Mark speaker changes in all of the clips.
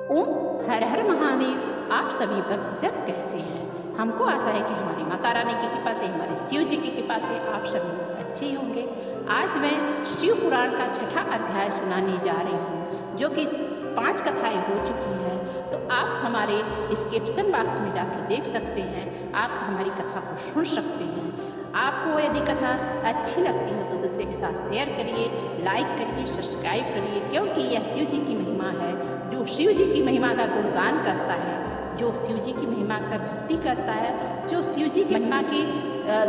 Speaker 1: ओम हर हर महादेव। आप सभी भक्तजन कैसे हैं? हमको आशा है कि हमारी माता रानी की कृपा से, हमारे शिव जी की कृपा से आप सभी लोग अच्छे होंगे। आज मैं शिव पुराण का 6ठा अध्याय सुनाने जा रही हूँ, जो कि 5 कथाएं हो चुकी है। तो आप हमारे डिस्क्रिप्शन बॉक्स में जाकर देख सकते हैं, आप हमारी कथा को सुन सकते हैं। आपको यदि कथा अच्छी लगती हो तो दूसरे के साथ शेयर करिए, लाइक करिए, सब्सक्राइब करिए, क्योंकि यह शिव जी की महिमा है। जो शिव जी की महिमा का गुणगान करता है, जो शिव जी की महिमा का भक्ति करता है, जो शिव जी की महिमा की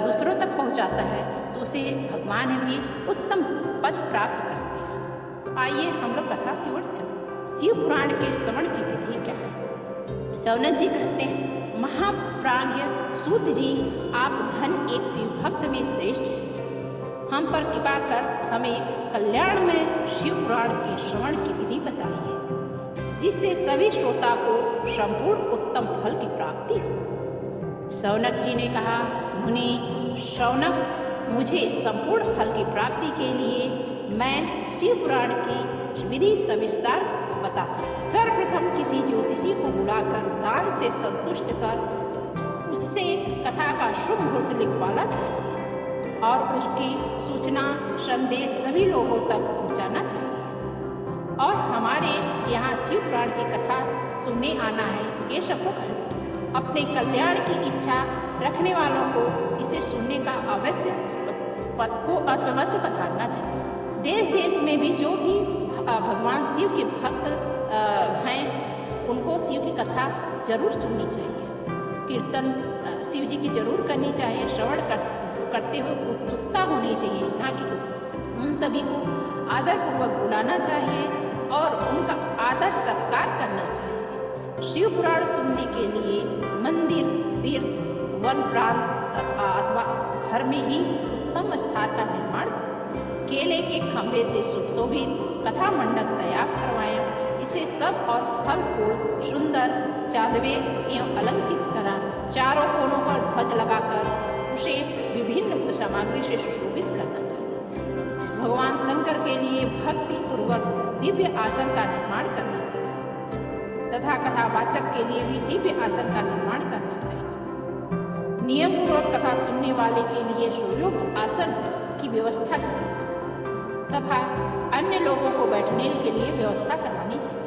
Speaker 1: दूसरों तक पहुंचाता है, तो उसे भगवान भी उत्तम पद प्राप्त करते हैं। तो आइए हम लोग कथा की ओर चलें। शिव पुराण के श्रवण की विधि क्या है? शौनक जी कहते हैं, महाप्राज्ञ सूत जी, आप धन एक शिव भक्त में श्रेष्ठ हैं। हम पर कृपा कर हमें कल्याण में शिव पुराण के श्रवण की विधि बताइए, जिससे सभी श्रोता को संपूर्ण उत्तम फल की प्राप्ति हो। शौनक जी ने कहा, मुनि शौनक, मुझे संपूर्ण फल की प्राप्ति के लिए मैं शिव पुराण की विधि सविस्तार बता। सर्वप्रथम किसी ज्योतिषी को बुलाकर दान से संतुष्ट कर उससे कथा का शुभ मुहूर्त लिखवाना चाहिए और उसकी सूचना संदेश सभी लोगों तक पहुंचाना चाहिए। और हमारे यहाँ शिव पुराण की कथा सुनने आना है, ये सबको कहें। अपने कल्याण की इच्छा रखने वालों को इसे सुनने का अवश्य पधारना चाहिए। देश देश में भी जो भी भगवान शिव के भक्त हैं, उनको शिव की कथा जरूर सुननी चाहिए। कीर्तन शिव जी की जरूर करनी चाहिए। श्रवण करते हुए उत्सुकता होनी चाहिए, ना कि उन सभी को आदरपूर्वक बुलाना चाहिए और उनका आदर सत्कार करना चाहिए। शिव पुराण सुनने के लिए मंदिर, तीर्थ, वन प्रांत अथवा घर में ही उत्तम स्थान का निर्माण, केले के खंभे से सुशोभित कथा मंडप तैयार करवाएं। इसे सब और फल फूल सुंदर चांदवे एवं अलंकृत करा। चारों कोनों पर ध्वज लगाकर उसे विभिन्न सामग्री से सुशोभित करना चाहिए। भगवान शंकर के लिए भक्ति पूर्वक दिव्य आसन का निर्माण करना चाहिए तथा कथावाचक के लिए भी दिव्य आसन का निर्माण करना चाहिए। नियम पूर्वक कथा सुनने वाले के लिए सुयोग्य आसन की व्यवस्था करें तथा अन्य लोगों को बैठने के लिए व्यवस्था करवानी चाहिए।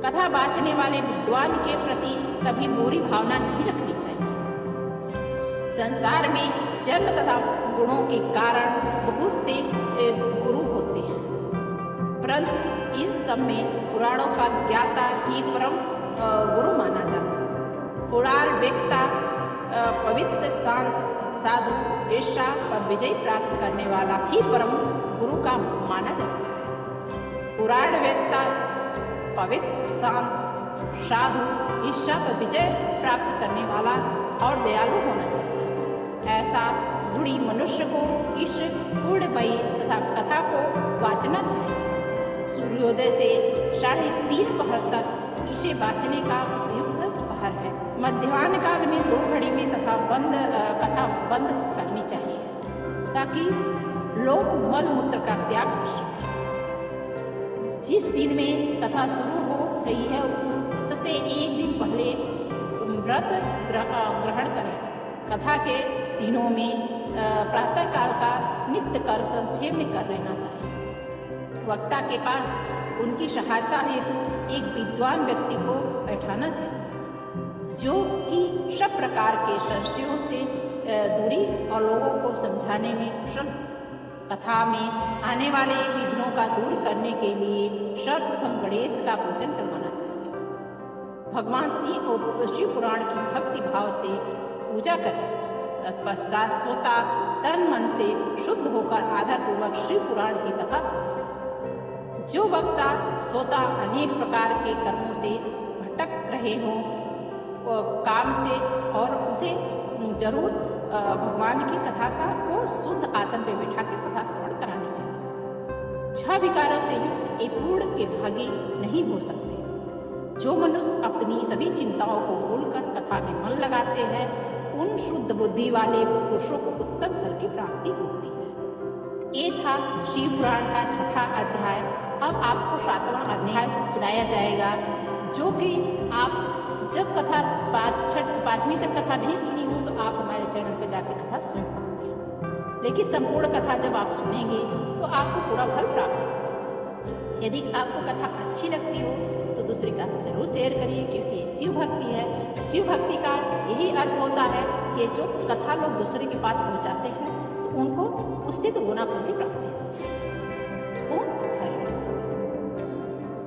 Speaker 1: कथा वाचने वाले विद्वान के प्रति कभी बुरी भावना नहीं रखनी चाहिए। संसार में जन्म तथा गुणों के कारण बहुत से गुरु होते हैं, परंतु इन सब में पुराणों का ज्ञाता ही परम गुरु माना जाता है। पुराण वेत्ता पवित्र शांत साधु ऐसा पर विजय प्राप्त करने वाला ही परम गुरु का माना जाता है। पुराण वेत्ता पवित्र शांत साधु ईर्षा पर विजय प्राप्त करने वाला और दयालु होना चाहिए। ऐसा गुणी मनुष्य को इस पूर्णमयी तथा कथा को वाचना चाहिए। सूर्योदय से 3:30 पहर तक इसे वाचने का उपयुक्त पहर है। मध्याह्न काल में 2 घड़ी में तथा कथा बंद करनी चाहिए, ताकि लोग मल मूत्र का त्याग कर सकें। जिस दिन में कथा शुरू हो रही है उससे एक दिन पहले व्रत ग्रहण करें। कथा के दिनों में प्रातः काल का नित्य कर संक्षेप में कर लेना चाहिए। वक्ता के पास उनकी सहायता हेतु एक विद्वान व्यक्ति को बैठाना चाहिए, जो कि सब प्रकार के संशयों से दूरी और लोगों को समझाने में कुशल। कथा में आने वाले विघ्नों का दूर करने के लिए सर्वप्रथम गणेश का पूजन करवाना चाहिए। भगवान शिव पुराण की भक्ति भाव से पूजा करें। तत्पश्चात श्रोता तन मन से शुद्ध होकर आदरपूर्वक शिव पुराण की कथा सुने। जो वक्ता श्रोता अनेक प्रकार के कर्मों से भटक रहे हों काम से, और उसे जरूर भगवान की कथा को शुद्ध आसन पर बैठा के कथा श्रवण करानी चाहिए। 6 विकारों से युक्त एक पूर्ण के भागी नहीं हो सकते। जो मनुष्य अपनी सभी चिंताओं को भूलकर कथा में मन लगाते हैं, उन शुद्ध बुद्धि वाले पुरुषों को उत्तम फल की प्राप्ति होती है। ये था शिव पुराण का 6ठा अध्याय। अब आपको 7वां अध्याय सुनाया जाएगा, जो कि आप जब कथा 5वीं तक कथा नहीं सुनी हो तो आप हमारे चैनल पर जाकर कथा सुन सकते हो, लेकिन संपूर्ण कथा जब आप सुनेंगे तो आपको पूरा फल प्राप्त होगा। यदि आपको कथा अच्छी लगती हो तो दूसरे का जरूर शेयर करिए, क्योंकि ये शिव भक्ति है। शिव भक्ति का यही अर्थ होता है कि जो कथा लोग दूसरे के पास पहुंचाते हैं तो उनको उससे तो गुना फल की प्राप्ति है। ओम